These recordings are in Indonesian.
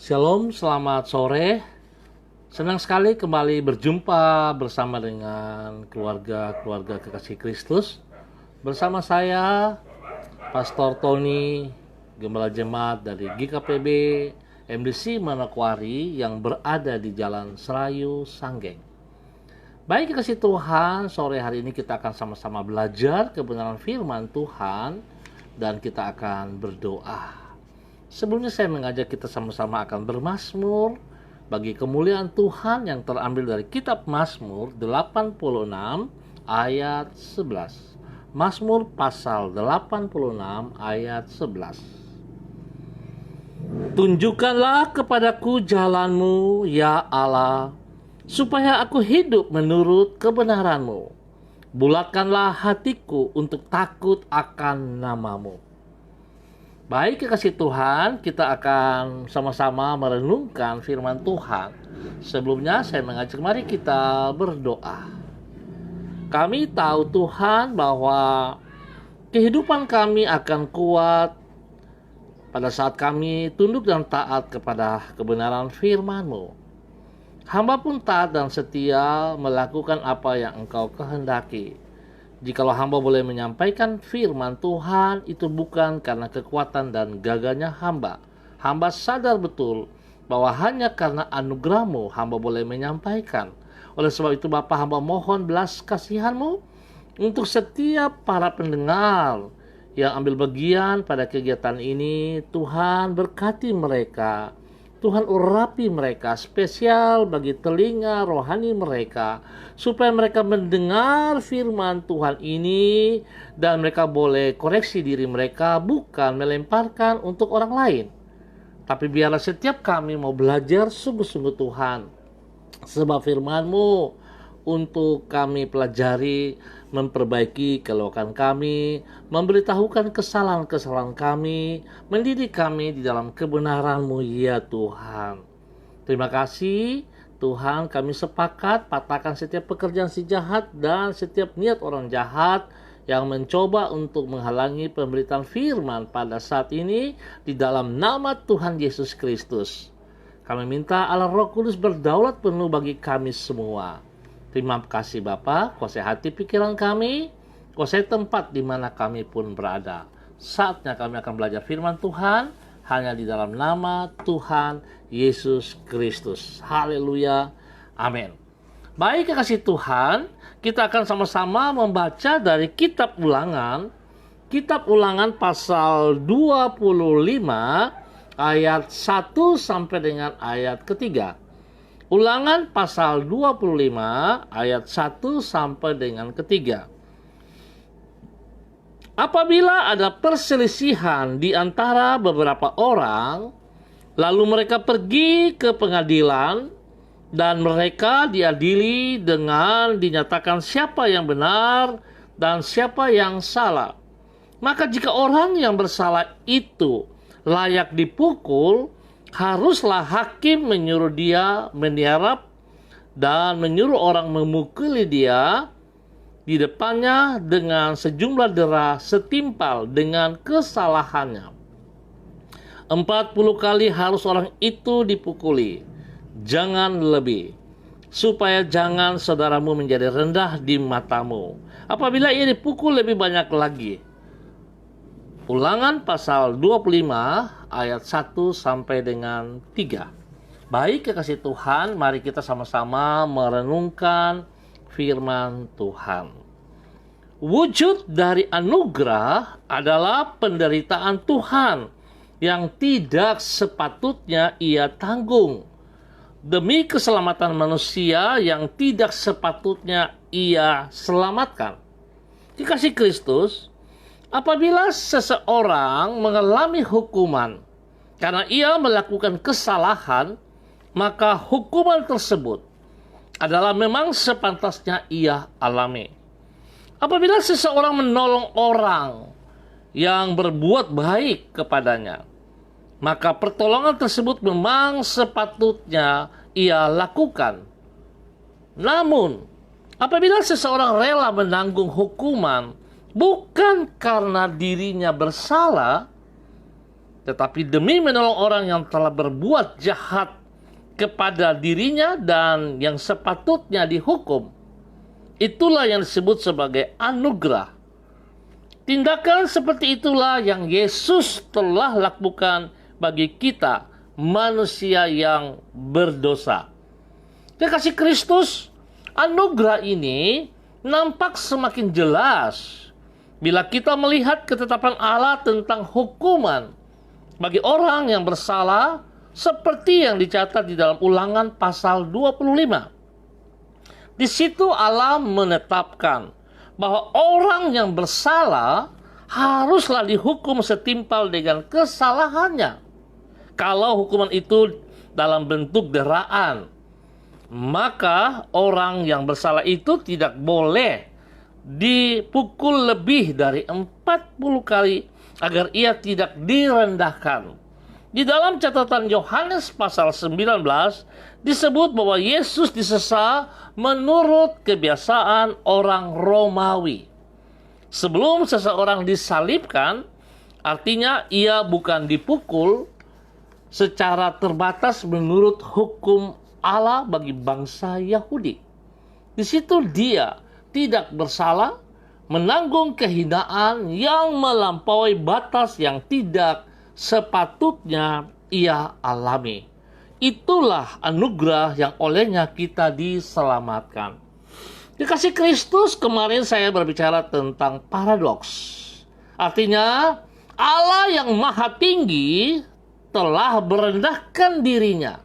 Shalom, selamat sore. Senang sekali kembali berjumpa bersama dengan keluarga kekasih Kristus. Bersama saya, Pastor Tony, Gembala Jemaat dari GKPB MDC Manokwari yang berada di Jalan Serayu, Sanggeng. Baik kekasih Tuhan, sore hari ini kita akan sama-sama belajar kebenaran firman Tuhan dan kita akan berdoa. Sebelumnya saya mengajak kita sama-sama akan bermazmur bagi kemuliaan Tuhan yang terambil dari kitab Mazmur 86 ayat 11. Mazmur pasal 86 ayat 11. Tunjukkanlah kepadaku jalan-Mu, ya Allah, supaya aku hidup menurut kebenaran-Mu. Bulatkanlah hatiku untuk takut akan nama-Mu. Baik kekasih Tuhan, kita akan sama-sama merenungkan firman Tuhan. Sebelumnya saya mengajak mari kita berdoa. Kami tahu Tuhan bahwa kehidupan kami akan kuat pada saat kami tunduk dan taat kepada kebenaran firman-Mu. Hamba pun taat dan setia melakukan apa yang Engkau kehendaki. Jikalau hamba boleh menyampaikan firman Tuhan, itu bukan karena kekuatan dan gagahnya hamba. Hamba sadar betul bahwa hanya karena anugerah-Mu hamba boleh menyampaikan. Oleh sebab itu Bapa, hamba mohon belas kasihan-Mu untuk setiap para pendengar yang ambil bagian pada kegiatan ini. Tuhan berkati mereka. Tuhan urapi mereka, spesial bagi telinga rohani mereka, supaya mereka mendengar firman Tuhan ini dan mereka boleh koreksi diri mereka, bukan melemparkan untuk orang lain. Tapi biarlah setiap kami mau belajar sungguh-sungguh Tuhan, sebab firman-Mu untuk kami pelajari, memperbaiki kelewatan kami, memberitahukan kesalahan-kesalahan kami, mendidik kami di dalam kebenaran-Mu, ya Tuhan. Terima kasih Tuhan, kami sepakat patahkan setiap pekerjaan si jahat dan setiap niat orang jahat yang mencoba untuk menghalangi pemberitaan firman pada saat ini di dalam nama Tuhan Yesus Kristus. Kami minta Allah Roh Kudus berdaulat penuh bagi kami semua. Terima kasih Bapa, kuasai hati pikiran kami, kuasai tempat di mana kami pun berada. Saatnya kami akan belajar firman Tuhan hanya di dalam nama Tuhan Yesus Kristus. Haleluya. Amin. Baik kekasih Tuhan, kita akan sama-sama membaca dari kitab Ulangan pasal 25 ayat 1 sampai dengan ayat ketiga. Ulangan pasal 25 ayat 1 sampai dengan ketiga. Apabila ada perselisihan di antara beberapa orang, lalu mereka pergi ke pengadilan dan mereka diadili dengan dinyatakan siapa yang benar dan siapa yang salah. Maka jika orang yang bersalah itu layak dipukul, haruslah hakim menyuruh dia meniarap dan menyuruh orang memukuli dia di depannya dengan sejumlah dera setimpal dengan kesalahannya. 40 kali harus orang itu dipukuli, jangan lebih, supaya jangan saudaramu menjadi rendah di matamu apabila ia dipukul lebih banyak lagi. Ulangan pasal 25 ayat 1 sampai dengan 3. Baik kekasih Tuhan, mari kita sama-sama merenungkan firman Tuhan. Wujud dari anugerah adalah penderitaan Tuhan yang tidak sepatutnya ia tanggung, demi keselamatan manusia yang tidak sepatutnya ia selamatkan. Kekasih Kristus, apabila seseorang mengalami hukuman karena ia melakukan kesalahan, maka hukuman tersebut adalah memang sepantasnya ia alami. Apabila seseorang menolong orang yang berbuat baik kepadanya, maka pertolongan tersebut memang sepatutnya ia lakukan. Namun, apabila seseorang rela menanggung hukuman bukan karena dirinya bersalah, tetapi demi menolong orang yang telah berbuat jahat kepada dirinya dan yang sepatutnya dihukum. Itulah yang disebut sebagai anugerah. Tindakan seperti itulah yang Yesus telah lakukan bagi kita, manusia yang berdosa. Kekasih Kristus, anugerah ini nampak semakin jelas bila kita melihat ketetapan Allah tentang hukuman bagi orang yang bersalah, seperti yang dicatat di dalam Ulangan pasal 25. Di situ Allah menetapkan bahwa orang yang bersalah haruslah dihukum setimpal dengan kesalahannya. Kalau hukuman itu dalam bentuk deraan, maka orang yang bersalah itu tidak boleh dipukul lebih dari 40 kali agar ia tidak direndahkan. Di dalam catatan Yohanes pasal 19 disebut bahwa Yesus disesa menurut kebiasaan orang Romawi. Sebelum seseorang disalibkan, artinya ia bukan dipukul secara terbatas menurut hukum Allah bagi bangsa Yahudi. Di situ dia tidak bersalah, menanggung kehinaan yang melampaui batas yang tidak sepatutnya ia alami. Itulah anugerah yang olehnya kita diselamatkan. Dikasih Kristus, kemarin saya berbicara tentang paradoks. Artinya, Allah yang maha tinggi telah merendahkan dirinya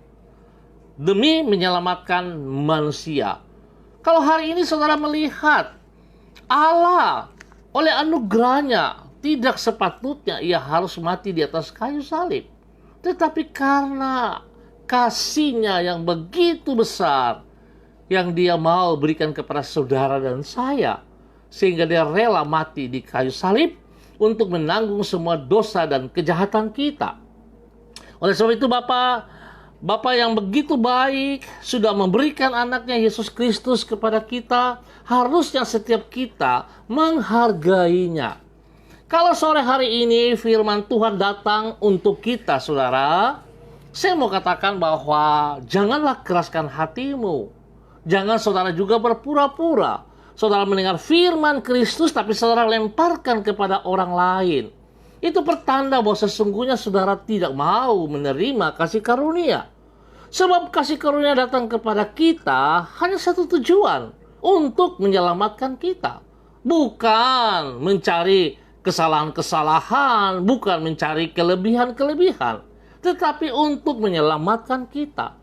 demi menyelamatkan manusia. Kalau hari ini saudara melihat Allah oleh anugerahnya tidak sepatutnya ia harus mati di atas kayu salib. Tetapi karena kasihnya yang begitu besar yang dia mau berikan kepada saudara dan saya, sehingga dia rela mati di kayu salib untuk menanggung semua dosa dan kejahatan kita. Oleh sebab itu Bapa yang begitu baik sudah memberikan anaknya Yesus Kristus kepada kita, harusnya setiap kita menghargainya. Kalau sore hari ini firman Tuhan datang untuk kita, saudara, saya mau katakan bahwa janganlah keraskan hatimu. Jangan saudara juga berpura-pura. Saudara mendengar firman Kristus tapi saudara lemparkan kepada orang lain. Itu pertanda bahwa sesungguhnya saudara tidak mau menerima kasih karunia. Sebab kasih karunia datang kepada kita hanya satu tujuan, untuk menyelamatkan kita. Bukan mencari kesalahan-kesalahan, bukan mencari kelebihan-kelebihan, tetapi untuk menyelamatkan kita.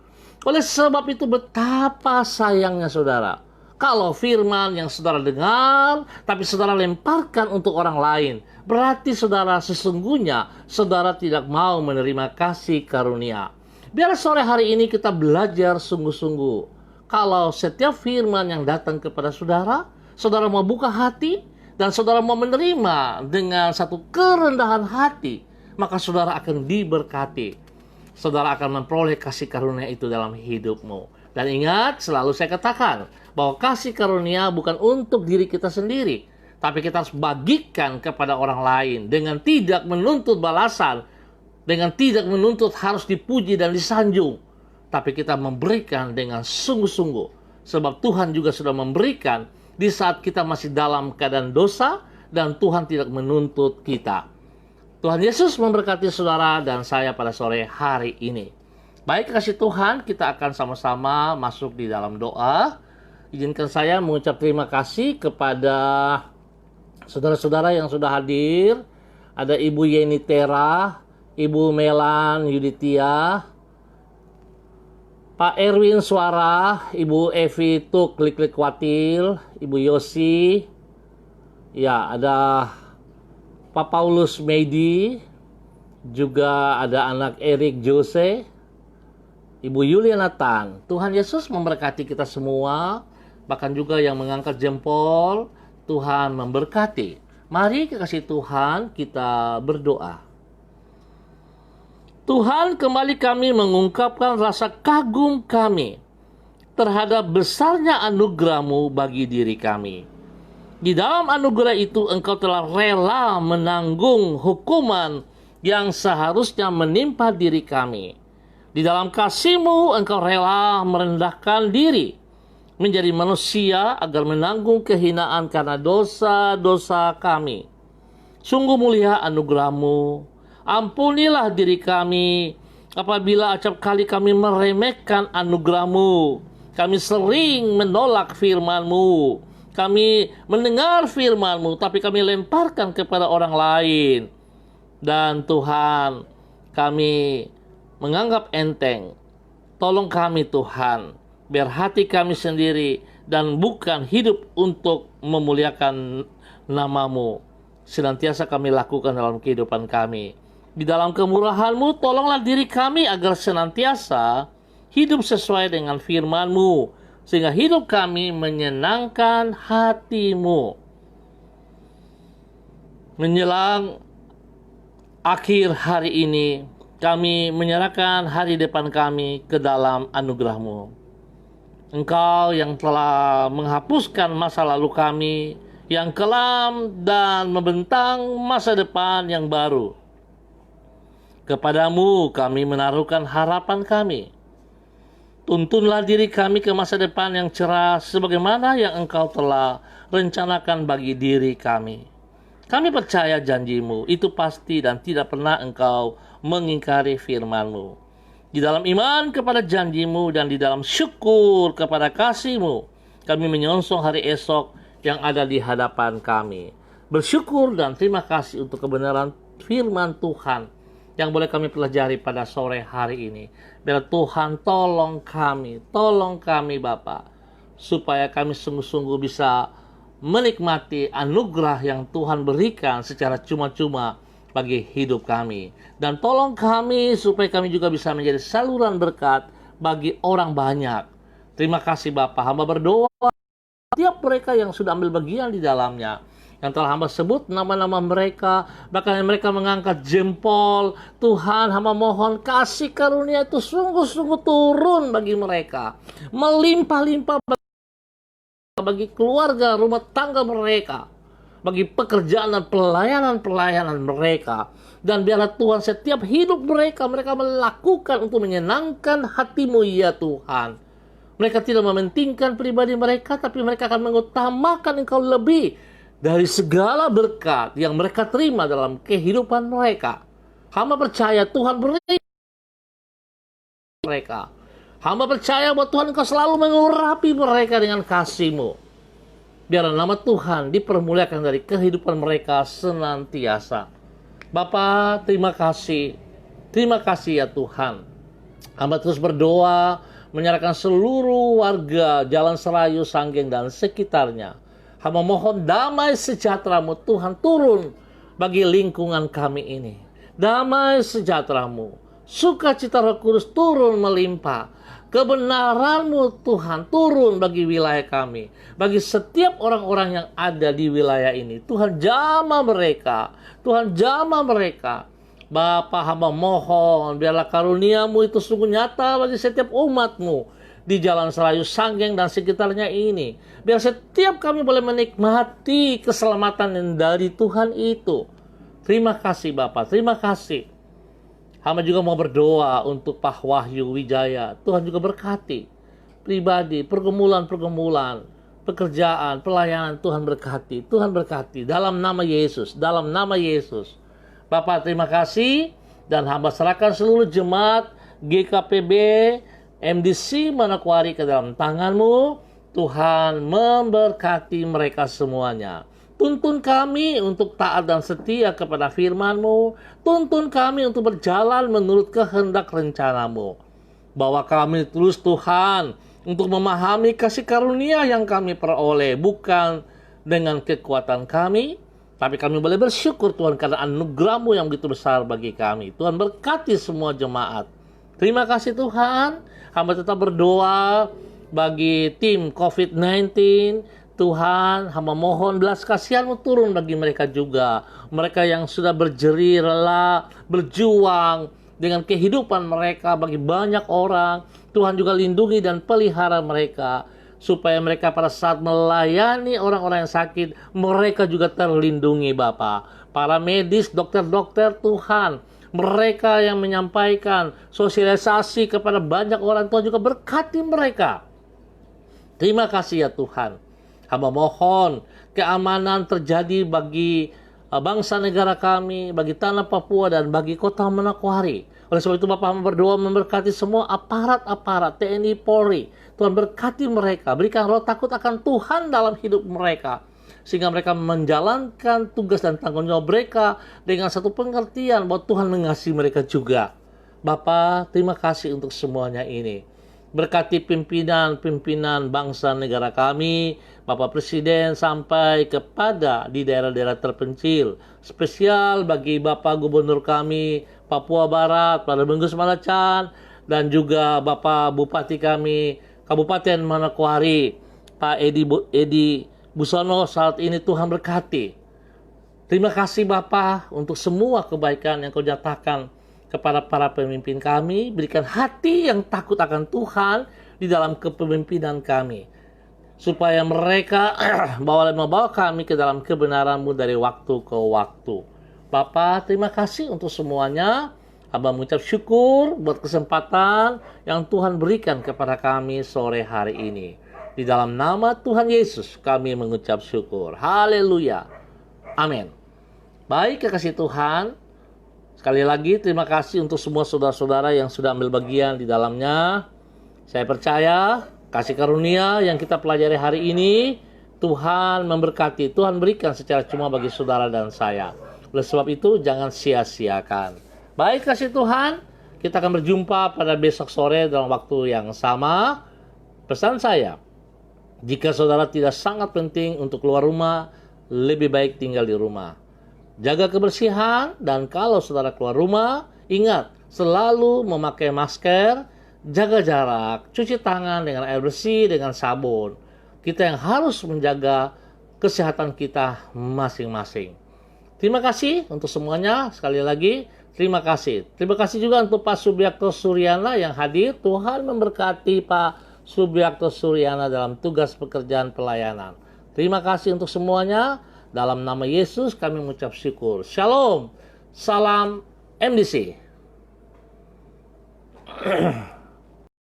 Oleh sebab itu betapa sayangnya saudara, kalau firman yang saudara dengar, tapi saudara lemparkan untuk orang lain, berarti saudara sesungguhnya saudara tidak mau menerima kasih karunia. Biar sore hari ini kita belajar sungguh-sungguh. Kalau setiap firman yang datang kepada saudara, saudara mau buka hati, dan saudara mau menerima dengan satu kerendahan hati, maka saudara akan diberkati. Saudara akan memperoleh kasih karunia itu dalam hidupmu. Dan ingat, selalu saya katakan, bahwa kasih karunia bukan untuk diri kita sendiri, tapi kita harus bagikan kepada orang lain dengan tidak menuntut balasan, dengan tidak menuntut harus dipuji dan disanjung, tapi kita memberikan dengan sungguh-sungguh. Sebab Tuhan juga sudah memberikan di saat kita masih dalam keadaan dosa dan Tuhan tidak menuntut kita. Tuhan Yesus memberkati saudara dan saya pada sore hari ini. Baik kasih Tuhan, kita akan sama-sama masuk di dalam doa. Izinkan saya mengucap terima kasih kepada saudara-saudara yang sudah hadir. Ada Ibu Yeni Tera, Ibu Melan Yuditia, Pak Erwin Suara, Ibu Evi Tuk Klik Watil, Ibu Yosi, ya ada Pak Paulus Medi, juga ada anak Erik Jose, Ibu Yuliana Tan. Tuhan Yesus memberkati kita semua, bahkan juga yang mengangkat jempol. Tuhan memberkati. Mari kekasih Tuhan kita berdoa. Tuhan, kembali kami mengungkapkan rasa kagum kami terhadap besarnya anugerah-Mu bagi diri kami. Di dalam anugerah itu Engkau telah rela menanggung hukuman yang seharusnya menimpa diri kami. Di dalam kasih-Mu Engkau rela merendahkan diri menjadi manusia agar menanggung kehinaan karena dosa-dosa kami. Sungguh mulia anugerah-Mu. Ampunilah diri kami apabila acap kali kami meremehkan anugerah-Mu. Kami sering menolak firman-Mu. Kami mendengar firman-Mu, tapi kami lemparkan kepada orang lain. Dan Tuhan, kami menganggap enteng. Tolong kami Tuhan, biar hati kami sendiri dan bukan hidup untuk memuliakan nama-Mu senantiasa kami lakukan dalam kehidupan kami. Di dalam kemurahan-Mu, tolonglah diri kami agar senantiasa hidup sesuai dengan firman-Mu, sehingga hidup kami menyenangkan hati-Mu. Menjelang akhir hari ini, kami menyerahkan hari depan kami ke dalam anugerah-Mu. Engkau yang telah menghapuskan masa lalu kami yang kelam dan membentang masa depan yang baru. Kepadamu kami menaruhkan harapan kami. Tuntunlah diri kami ke masa depan yang cerah sebagaimana yang Engkau telah rencanakan bagi diri kami. Kami percaya janji-Mu itu pasti dan tidak pernah Engkau mengingkari firman-Mu. Di dalam iman kepada janji-Mu dan di dalam syukur kepada kasih-Mu, kami menyongsong hari esok yang ada di hadapan kami. Bersyukur dan terima kasih untuk kebenaran firman Tuhan yang boleh kami pelajari pada sore hari ini. Biar Tuhan tolong kami Bapa, supaya kami sungguh-sungguh bisa menikmati anugerah yang Tuhan berikan secara cuma-cuma bagi hidup kami. Dan tolong kami supaya kami juga bisa menjadi saluran berkat bagi orang banyak. Terima kasih Bapa, hamba berdoa setiap mereka yang sudah ambil bagian di dalamnya, yang telah hamba sebut nama-nama mereka, bahkan mereka mengangkat jempol. Tuhan, hamba mohon kasih karunia itu sungguh-sungguh turun bagi mereka, melimpah-limpah bagi keluarga, rumah tangga mereka, bagi pekerjaan dan pelayanan-pelayanan mereka. Dan biarlah Tuhan setiap hidup mereka melakukan untuk menyenangkan hati-Mu ya Tuhan. Mereka tidak mementingkan pribadi mereka, tapi mereka akan mengutamakan Engkau lebih dari segala berkat yang mereka terima dalam kehidupan mereka. Hamba percaya Tuhan beri mereka. Hamba percaya bahwa Tuhan Engkau selalu mengurapi mereka dengan kasih-Mu. Biar nama Tuhan dipermuliakan dari kehidupan mereka senantiasa. Bapa, terima kasih. Terima kasih ya Tuhan. Hamba terus berdoa, menyerahkan seluruh warga Jalan Serayu, Sanggeng, dan sekitarnya. Hamba mohon damai sejahtera-Mu Tuhan turun bagi lingkungan kami ini. Damai sejahtera-Mu, sukacita Roh Kudus turun melimpah. Kebenaran-Mu Tuhan turun bagi wilayah kami, bagi setiap orang-orang yang ada di wilayah ini. Tuhan jamah mereka, Tuhan jamah mereka. Bapa, hamba mohon biarlah karunia-Mu itu sungguh nyata bagi setiap umat-Mu di Jalan Serayu, Sanggeng, dan sekitarnya ini. Biar setiap kami boleh menikmati keselamatan yang dari Tuhan itu. Terima kasih Bapa, terima kasih. Hamba juga mau berdoa untuk Pak Wahyu Wijaya. Tuhan juga berkati pribadi, pergumulan-pergumulan, pekerjaan, pelayanan. Tuhan berkati, Tuhan berkati dalam nama Yesus, dalam nama Yesus. Bapak terima kasih, dan hamba serahkan seluruh jemaat GKPB MDC Manokwari ke dalam tangan-Mu. Tuhan memberkati mereka semuanya. Tuntun kami untuk taat dan setia kepada firman-Mu. Tuntun kami untuk berjalan menurut kehendak rencana-Mu. Bawa kami terus Tuhan untuk memahami kasih karunia yang kami peroleh, bukan dengan kekuatan kami, tapi kami boleh bersyukur Tuhan karena anugerah-Mu yang begitu besar bagi kami. Tuhan berkati semua jemaat. Terima kasih Tuhan. Hamba tetap berdoa bagi tim COVID-19. Tuhan, hamba mohon belas kasihan-Mu turun bagi mereka juga. Mereka yang sudah berjeri, rela, berjuang dengan kehidupan mereka bagi banyak orang. Tuhan juga lindungi dan pelihara mereka, supaya mereka pada saat melayani orang-orang yang sakit, mereka juga terlindungi Bapa. para medis, dokter-dokter Tuhan, mereka yang menyampaikan sosialisasi kepada banyak orang, Tuhan juga berkati mereka. Terima kasih ya Tuhan. Hamba mohon keamanan terjadi bagi bangsa negara kami, bagi tanah Papua dan bagi kota Manokwari. Oleh sebab itu Bapak berdoa memberkati semua aparat-aparat TNI Polri. Tuhan berkati mereka, berikan roh takut akan Tuhan dalam hidup mereka, sehingga mereka menjalankan tugas dan tanggung jawab mereka dengan satu pengertian bahwa Tuhan mengasihi mereka juga. Bapa, terima kasih untuk semuanya ini. Berkati pimpinan bangsa negara kami, Bapak Presiden sampai kepada di daerah-daerah terpencil. Spesial bagi Bapak Gubernur kami, Papua Barat, Pak Bungkus Malacan, dan juga Bapak Bupati kami, Kabupaten Manokwari, Pak Edi Busono. Saat ini Tuhan berkati. Terima kasih Bapak untuk semua kebaikan yang Kau nyatakan kepada para pemimpin kami. Berikan hati yang takut akan Tuhan di dalam kepemimpinan kami, supaya mereka membawa kami ke dalam kebenaran-Mu dari waktu ke waktu. Bapa, terima kasih untuk semuanya. Hamba mengucap syukur buat kesempatan yang Tuhan berikan kepada kami sore hari ini. Di dalam nama Tuhan Yesus kami mengucap syukur. Haleluya. Amin. Baik, kekasih Tuhan, sekali lagi terima kasih untuk semua saudara-saudara yang sudah ambil bagian di dalamnya. Saya percaya kasih karunia yang kita pelajari hari ini, Tuhan memberkati, Tuhan berikan secara cuma bagi saudara dan saya. Oleh sebab itu jangan sia-siakan. Baik kasih Tuhan, kita akan berjumpa pada besok sore dalam waktu yang sama. Pesan saya, jika saudara tidak sangat penting untuk keluar rumah, lebih baik tinggal di rumah. Jaga kebersihan, dan kalau saudara keluar rumah, ingat selalu memakai masker, jaga jarak, cuci tangan dengan air bersih, dengan sabun. Kita yang harus menjaga kesehatan kita masing-masing. Terima kasih untuk semuanya. Sekali lagi, terima kasih. Terima kasih juga untuk Pak Subiakto Suryana yang hadir. Tuhan memberkati Pak Subiakto Suryana dalam tugas pekerjaan pelayanan. Terima kasih untuk semuanya. Dalam nama Yesus kami mengucap syukur. Shalom. Salam MDC.